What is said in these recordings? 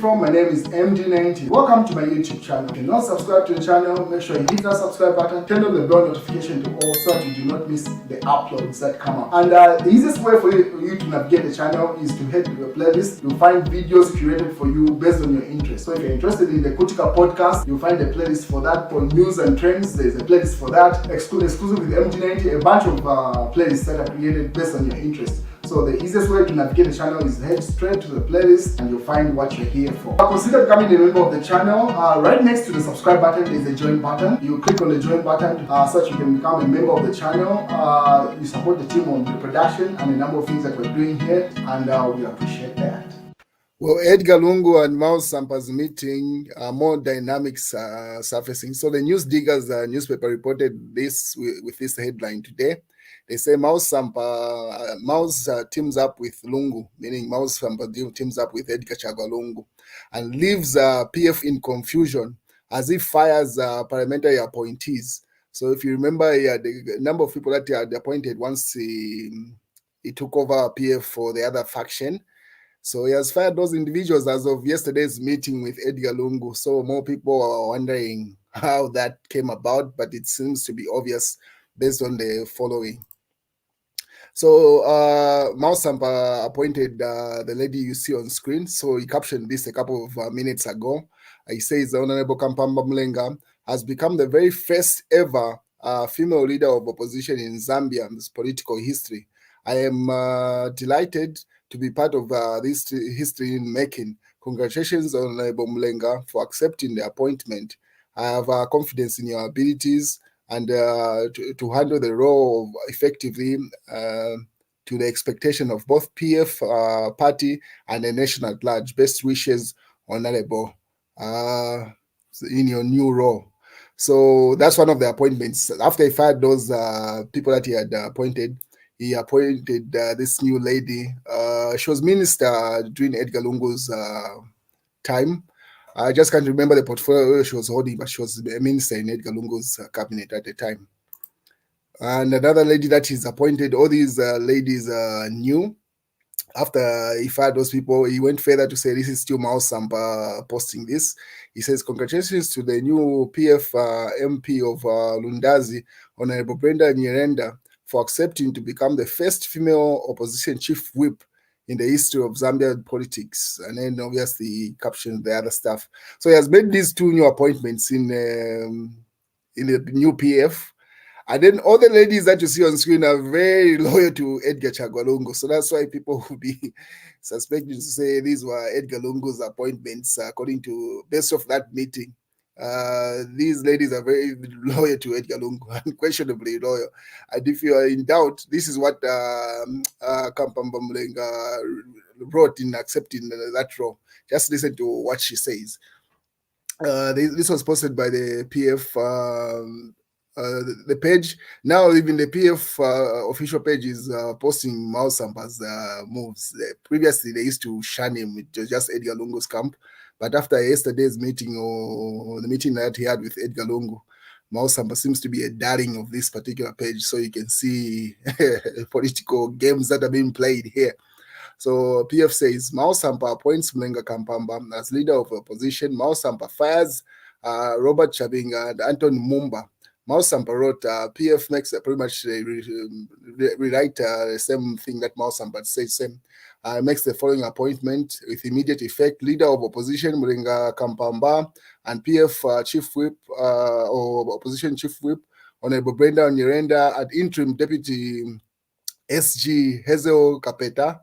from, my name is MD90. Welcome to my YouTube channel. If you're not subscribed to the channel, make sure you hit that subscribe button, turn on the bell notification to all so that you do not miss the uploads that come up. And the easiest way for you to navigate the channel is to head to the playlist. You'll find videos curated for you based on your interest. So if you're interested in the Kutika podcast, you'll find a playlist for that. For news and trends, there's a playlist for that. Exclusive with MD90, a bunch of playlists that are created based on your interest. So the easiest way to navigate the channel is head straight to the playlist and you'll find what you're here for. Consider becoming a member of the channel. Right next to the subscribe button is the join button. You click on the join button so that you can become a member of the channel. You support the team on the production and a number of things that we're doing here, and we appreciate that. Well, Edgar Lungu and Mouse Sampa's meeting, more dynamics surfacing. So the News Diggers newspaper reported this with this headline today. They say Mouse teams up with Lungu, meaning Mouse Sampa teams up with Edgar Chagwa Lungu, and leaves PF in confusion as he fires parliamentary appointees. So if you remember, the number of people that he had appointed once he took over PF for the other faction. So he has fired those individuals as of yesterday's meeting with Edgar Lungu. So more people are wondering how that came about, but it seems to be obvious based on the following. So Mouse Sampa appointed the lady you see on screen. So he captioned this a couple of minutes ago. He says the Honorable Kampamba Mlenga has become the very first ever female leader of opposition in Zambia's political history. I am delighted to be part of this history in making. Congratulations, Honorable Mlenga, for accepting the appointment. I have confidence in your abilities and to handle the role effectively to the expectation of both PF party and the nation at large. Best wishes, Honorable, in your new role. So that's one of the appointments. After he fired those people that he had appointed, he appointed this new lady. She was minister during Edgar Lungu's time. I just can't remember the portfolio she was holding, but she was a minister in Edgar Lungu's cabinet at the time. And another lady that he's appointed, all these ladies are new. After he fired those people, he went further to say, this is still Mouse Sampa posting this. He says, congratulations to the new PF MP of Lundazi, Honorable Brenda Nyirenda, for accepting to become the first female opposition chief whip in the history of Zambian politics. And then obviously he captioned the other stuff. So he has made these two new appointments in the new PF. And then all the ladies that you see on screen are very loyal to Edgar Chagwa Lungu. So that's why people will be suspecting to say these were Edgar Lungu's appointments according to based off that meeting. These ladies are very loyal to Edgar Lungu, unquestionably loyal. And if you are in doubt, this is what Kampamba Mlenga wrote in accepting that role. Just listen to what she says. This was posted by the PF the page. Now even the PF official page is posting Mouse Sampa's moves. Previously they used to shun him. It was just Edgar Lungu's camp. But after yesterday's meeting or the meeting that he had with Edgar Lungu, Mouse Sampa seems to be a darling of this particular page. So you can see political games that are being played here. So PF says, Mouse Sampa appoints Mlenga Kampamba as leader of the opposition. Mouse Sampa fires Robert Chabinga and Anton Mumba. Mouse Sampa wrote, PF makes pretty much rewrite the same thing that Mouse Sampa says, same. Makes the following appointment with immediate effect. Leader of opposition, Mlenga Kampamba, and PF chief whip, or opposition chief whip, Honorable Brenda Nyirenda, and interim deputy SG Hazel Kapeta,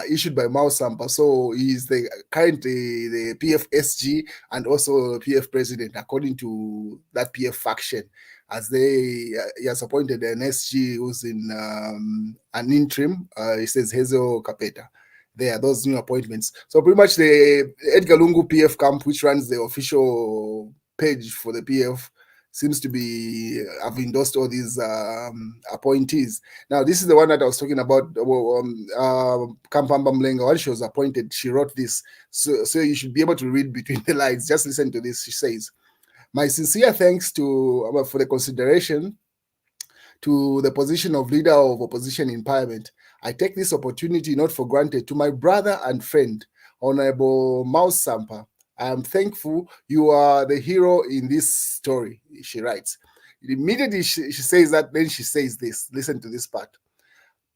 issued by Mouse Sampa. So he is currently the PF SG and also PF president, according to that PF faction, as he has appointed an SG who's in an interim. He says Hazel Kapeta. There are those new appointments. So pretty much the Edgar Lungu PF camp, which runs the official page for the PF, seems to be have endorsed all these appointees. Now, this is the one that I was talking about. Kampamba Mlenga, when she was appointed, she wrote this. So you should be able to read between the lines. Just listen to this. She says, my sincere thanks for the consideration to the position of leader of opposition in parliament. I take this opportunity not for granted to my brother and friend, Honorable Mouse Sampa, I am thankful you are the hero in this story, she writes. Immediately she says that, then she says this. Listen to this part.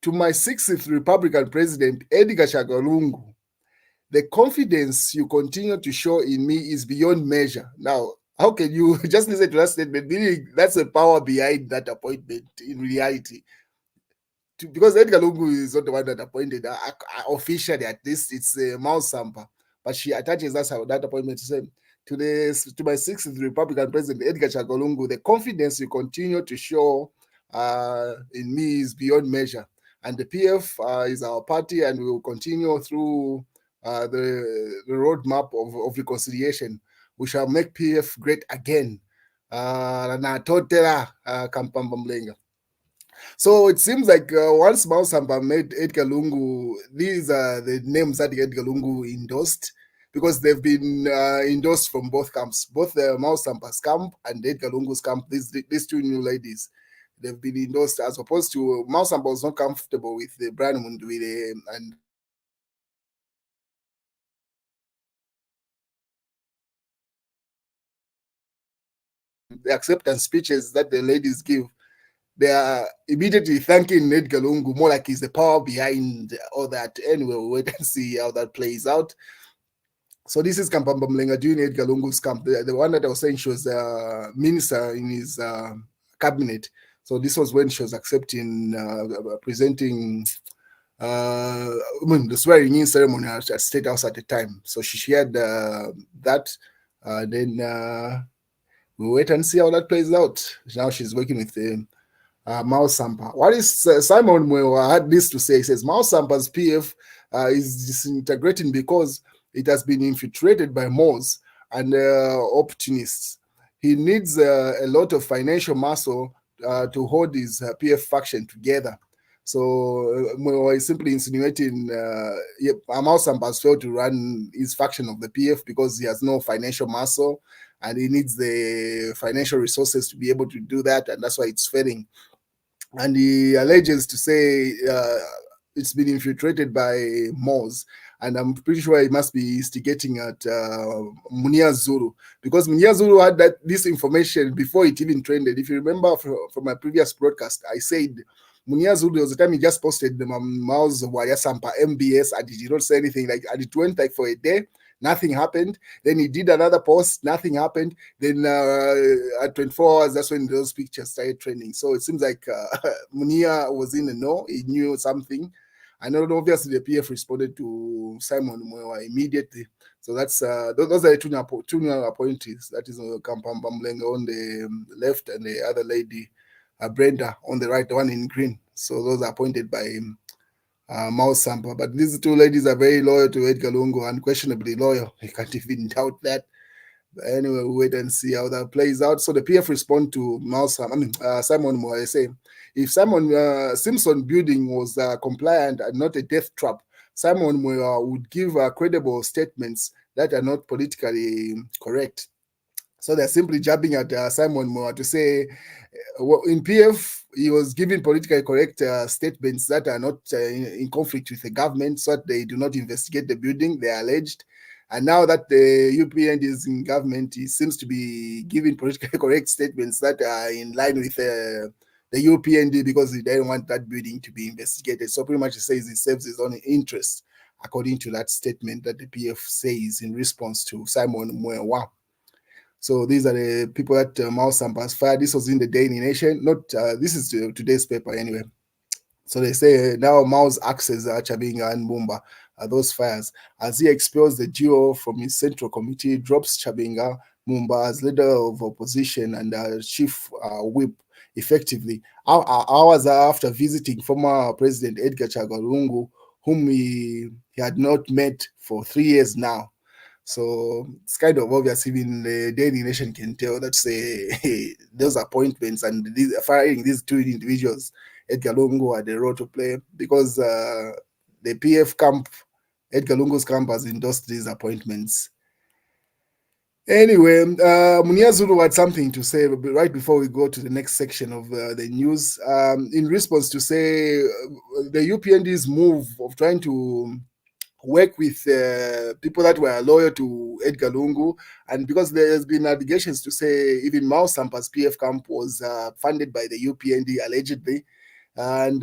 To my 60th Republican President, Edgar Chagwa, the confidence you continue to show in me is beyond measure. Now, how can you just listen to that statement? Meaning that's the power behind that appointment in reality. Because Edgar Lungu is not the one that appointed officially, at least it's Mount Sampa, but she attaches that appointment to say to my 60th Republican President Edgar Chagwa, the confidence you continue to show in me is beyond measure, and the PF is our party, and we will continue through the roadmap of reconciliation. We shall make PF great again. Na totela Kampamba Mlenga. So it seems like once Mao Sampa made Edgar Lungu, these are the names that Edgar Lungu endorsed, because they've been endorsed from both camps, both the Mao Sampa's camp and Edgar Lungu's camp. These two new ladies, they've been endorsed, as opposed to Mao Sampa was not comfortable with the Brian Mundwile and the acceptance speeches that the ladies give. They are immediately thanking Edgar Lungu, more like he's the power behind all that. Anyway, we'll wait and see how that plays out. So this is Kampamba Mlenga doing Edgar Lungu's camp. The one that I was saying, she was a minister in his cabinet. So this was when she was accepting, presenting the swearing in ceremony at State House at the time. So she shared that. Then we'll wait and see how that plays out. Now she's working with Mao Sampa. What is Simon Mwewa had this to say? He says Mao Sampa's PF is disintegrating because it has been infiltrated by Moors and opportunists. He needs a lot of financial muscle to hold his PF faction together. So Mwewa is simply insinuating Mao Sampa has failed to run his faction of the PF because he has no financial muscle and he needs the financial resources to be able to do that, and that's why it's failing. And he alleges to say it's been infiltrated by Moors, and I'm pretty sure he must be instigating at Munia Zulu, because Munia Zulu had this information before it even trended. If you remember from my previous broadcast, I said Munia Zulu, there was a time he just posted the Mao's Waya Sampa MBS, and he did not say anything. Like, and it went like for a day. Nothing happened. Then he did another post. Nothing happened. Then at 24 hours, that's when those pictures started trending. So it seems like Munia was in the know. He knew something. And then obviously the PF responded to Simon Mwewa immediately. So that's those are the two new appointees. That is Kampamba Mlenga on the left and the other lady, Brenda, on the right, the one in green. So those are appointed by Mao Sampa. But these two ladies are very loyal to Edgar Lungu, unquestionably loyal. You can't even doubt that. But anyway, we'll wait and see how that plays out. So the PF respond to Simon Moore. Say, if Simon Simpson building was compliant and not a death trap, Simon Moore would give credible statements that are not politically correct. So they're simply jabbing at Simon Moore to say, in PF, he was giving politically correct statements that are not in conflict with the government, so that they do not investigate the building, they are alleged. And now that the UPN is in government, he seems to be giving politically correct statements that are in line with the UPND, because he didn't want that building to be investigated. So pretty much he says he serves his own interest, according to that statement that the PF says in response to Simon Mwewa. So these are the people that Mao Sampa has fired. This was in the Daily Nation. Not this is today's paper anyway. So they say now Mao's axes Chabinga and Mumba those fires. As he expels the duo from his central committee, drops Chabinga Mumba as leader of opposition and chief whip effectively. Hours after visiting former President Edgar Chagwa Lungu, whom he had not met for 3 years now. So it's kind of obvious, even the Daily Nation can tell that say those appointments and firing these two individuals, Edgar Lungu had a role to play, because the PF camp, Edgar Lungu's camp, has endorsed these appointments. Anyway, Munia Zulu had something to say right before we go to the next section of the news. In response to say the UPND's move of trying to work with people that were loyal to Edgar Lungu, and because there has been allegations to say even Mao Sampa's PF camp was funded by the UPND allegedly, and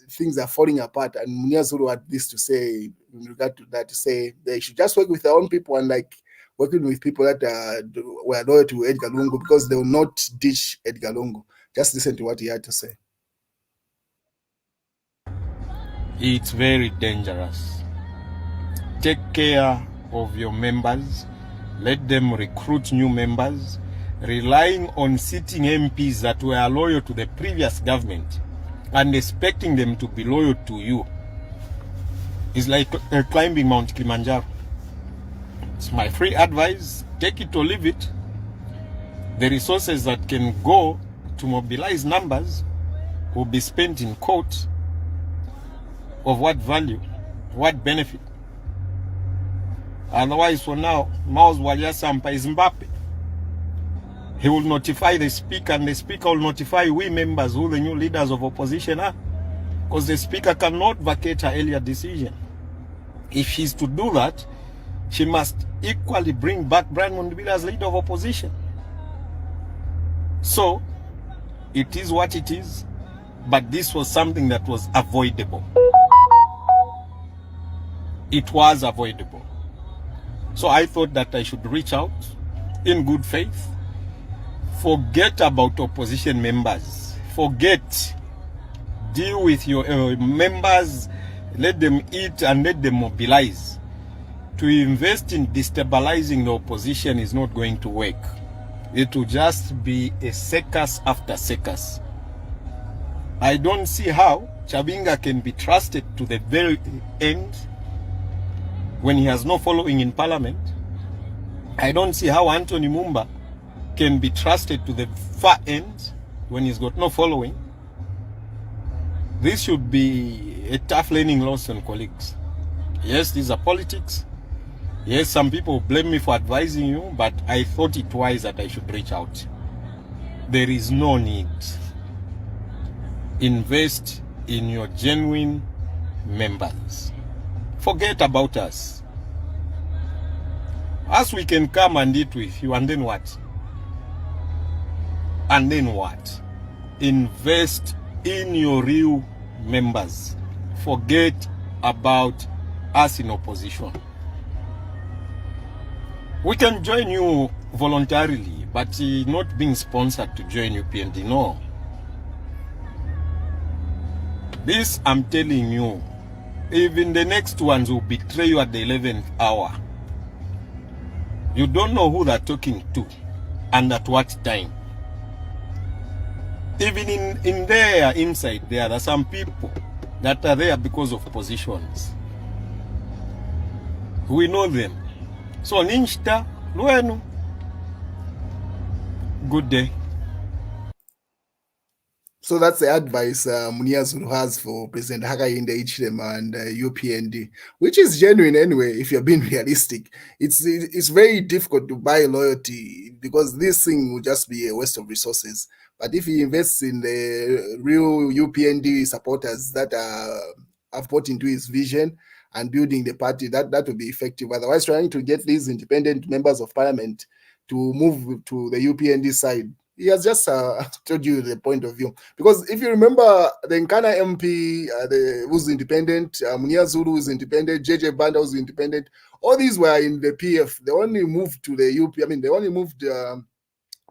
things are falling apart. And Munyazuru had this to say in regard to that, to say they should just work with their own people and like working with people that were loyal to Edgar Lungu, because they will not ditch Edgar Lungu. Just listen to what he had to say. It's very dangerous. Take care of your members. Let them recruit new members. Relying on sitting MPs that were loyal to the previous government and expecting them to be loyal to you is like climbing Mount Kilimanjaro. It's my free advice. Take it or leave it. The resources that can go to mobilize numbers will be spent in court. Of what value? What benefit? Otherwise, for now, Mao's Walia Sampa is Mbappe. He will notify the speaker, and the speaker will notify we members who the new leaders of opposition are. Because the speaker cannot vacate her earlier decision. If she's to do that, she must equally bring back Brian Mundibila as leader of opposition. So, it is what it is, but this was something that was avoidable. It was avoidable. So I thought that I should reach out in good faith. Forget about opposition members. Forget. Deal with your members. Let them eat and let them mobilize. To invest in destabilizing the opposition is not going to work. It will just be a circus after circus. I don't see how Chabinga can be trusted to the very end when he has no following in parliament. I don't see how Anthony Mumba can be trusted to the far end when he's got no following. This should be a tough learning lesson, colleagues. Yes, these are politics. Yes, some people blame me for advising you, but I thought it wise that I should reach out. There is no need. Invest in your genuine members. Forget about us. Us, we can come and eat with you, and then what? And then what? Invest in your real members. Forget about us in opposition. We can join you voluntarily, but not being sponsored to join UPND, no. This, I'm telling you, even the next ones will betray you at the 11th hour. You don't know who they're talking to and at what time. Even in their inside there are some people that are there because of positions. We know them. So Ninchta, Luenu. Good day. So that's the advice Munyazuru has for President Hakainde Hichilema and UPND, which is genuine anyway. If you're being realistic, it's very difficult to buy loyalty because this thing will just be a waste of resources. But if he invests in the real UPND supporters that have bought into his vision and building the party, that will be effective. Otherwise, trying to get these independent members of parliament to move to the UPND side, he has just told you the point of view. Because if you remember, the Nkana MP who's independent, Munyazuru is independent, JJ Banda was independent. All these were in the PF. They only moved to the UP. I mean, they only moved to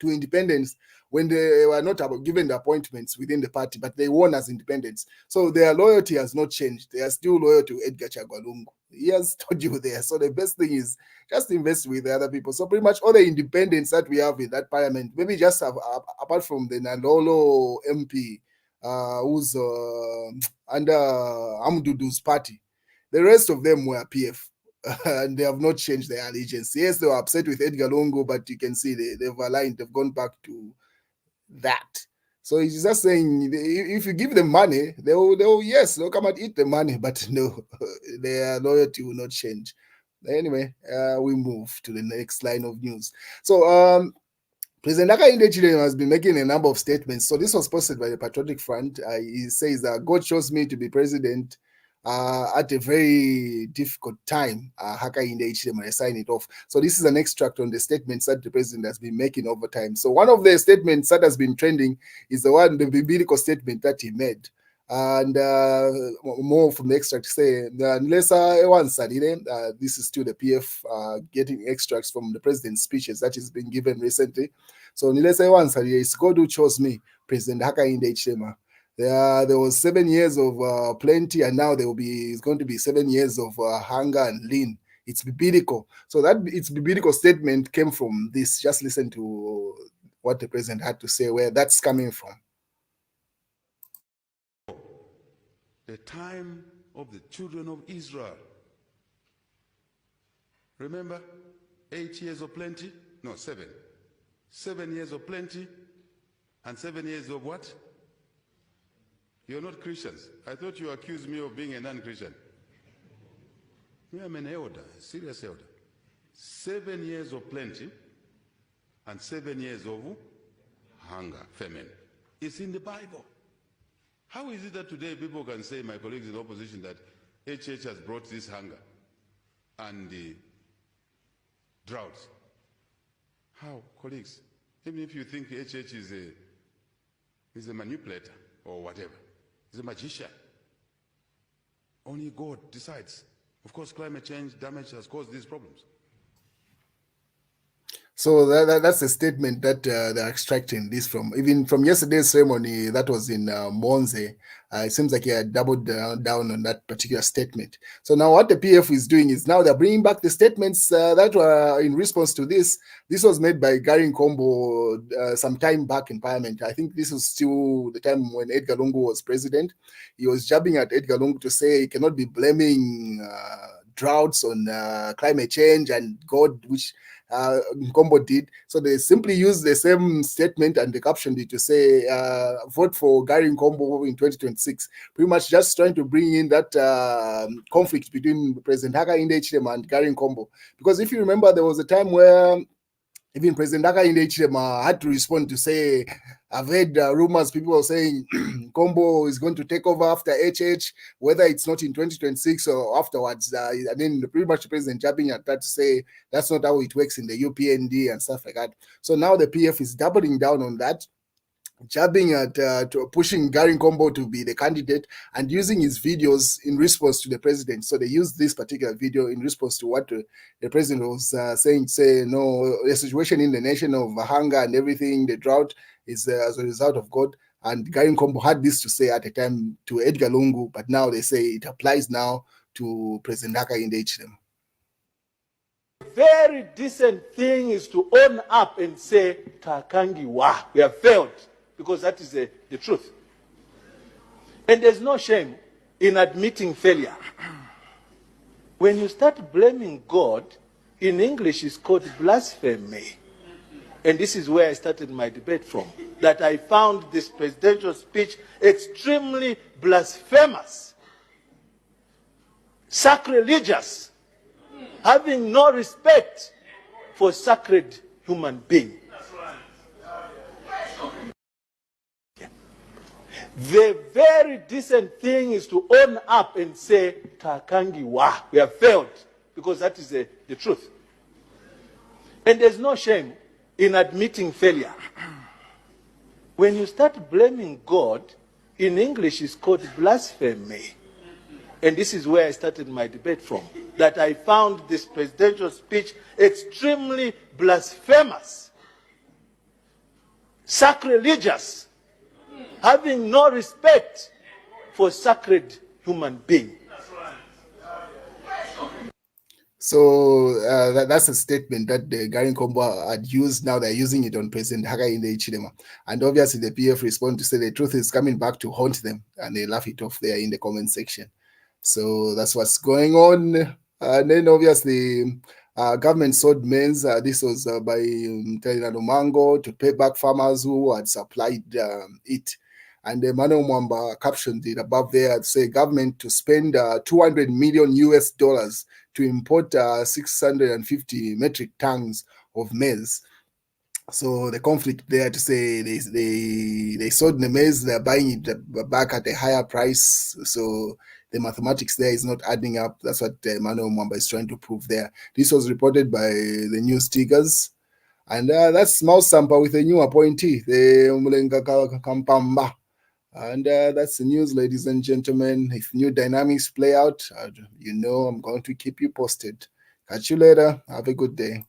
independence when they were not given the appointments within the party, but they won as independents. So their loyalty has not changed. They are still loyal to Edgar Chagwa. He has told you there. So the best thing is just invest with the other people. So pretty much all the independents that we have in that parliament, maybe just have, apart from the Nandolo MP, who's under Amdudu's party, the rest of them were PF. And they have not changed their allegiance. Yes, they were upset with Edgar Lungu, but you can see they've aligned, they've gone back to that. So he's just saying, if you give them money, they'll come and eat the money, but no, their loyalty will not change. Anyway, we move to the next line of news. So President Hakainde Hichilema has been making a number of statements. So this was posted by the Patriotic Front. He says that God chose me to be president at a very difficult time, Hakainde Hichilema, they sign it off. So this is an extract on the statements that the president has been making over time. So one of the statements that has been trending is the biblical statement that he made. And more from the extract say, this is still the PF getting extracts from the president's speeches that has been given recently. So Nilesa Ewansari, it's God who chose me, President Hakainde Hichilema. There was 7 years of plenty, and now it's going to be 7 years of hunger and lean. It's biblical. So that its biblical statement came from this. Just listen to what the president had to say, where that's coming from. The time of the children of Israel. Remember, 8 years of plenty? No, 7. 7 years of plenty and 7 years of what? You're not Christians. I thought you accused me of being a non-Christian. Me, I'm an elder, a serious elder. 7 years of plenty and 7 years of hunger, famine. It's in the Bible. How is it that today people can say, my colleagues in opposition, that HH has brought this hunger and the drought? How, colleagues? Even if you think HH is a manipulator or whatever, he's a magician. Only God decides. Of course, climate change damage has caused these problems. So that's a statement that they're extracting this from. Even from yesterday's ceremony that was in Monze, it seems like he had doubled down on that particular statement. So now what the PF is doing is now they're bringing back the statements that were in response to this. This was made by Gary Nkombo some time back in Parliament. I think this was still the time when Edgar Lungu was president. He was jabbing at Edgar Lungu to say he cannot be blaming droughts on climate change and God, which Nkombo did. So they simply used the same statement and they captioned it to say, vote for Gary Nkombo in 2026. Pretty much just trying to bring in that conflict between President Hakainde Hichilema and Gary Nkombo. Because if you remember, there was a time where even President Hakainde Hichilema had to respond to say, I've heard rumors, people are saying Nkombo is going to take over after HH, whether it's not in 2026 or afterwards. Pretty much the president jabbing at that to say that's not how it works in the UPND and stuff like that. So now the PF is doubling down on that, jabbing at pushing Gary Nkombo to be the candidate and using his videos in response to the president. So they used this particular video in response to what the president was saying, say, no, the situation in the nation of hunger and everything, the drought is as a result of God. And Gary Nkombo had this to say at the time to Edgar Lungu, but now they say it applies now to President Hakainde Hichilema. Very decent thing is to own up and say, Takangi wa, we have failed. Because that is the truth. And there's no shame in admitting failure. When you start blaming God, in English it's called blasphemy. And this is where I started my debate from. That I found this presidential speech extremely blasphemous, sacrilegious, having no respect for sacred human beings. The very decent thing is to own up and say, Takangi wa, we have failed. Because that is the truth. And there's no shame in admitting failure. When you start blaming God, in English it's called blasphemy. And this is where I started my debate from. That I found this presidential speech extremely blasphemous, sacrilegious, having no respect for sacred human beings. So that's a statement that the Gary Nkombo had used. Now they're using it on President Hakainde Hichilema. And obviously the PF respond to say the truth is coming back to haunt them. And they laugh it off there in the comment section. So that's what's going on. And then obviously government sold maize. This was by Telina Lumango to pay back farmers who had supplied it. And Emmanuel Mwamba captioned it above there to say government to spend $200 million US to import 650 metric tons of maize. So the conflict there to say they sold the maize, they're buying it back at a higher price. So the mathematics there is not adding up. That's what Emmanuel Mwamba is trying to prove there. This was reported by the news stickers. And that's Mouse Sampa with a new appointee, the Umulenga Kampamba. And that's the news, ladies and gentlemen. If new dynamics play out, you know I'm going to keep you posted. Catch you later. Have a good day.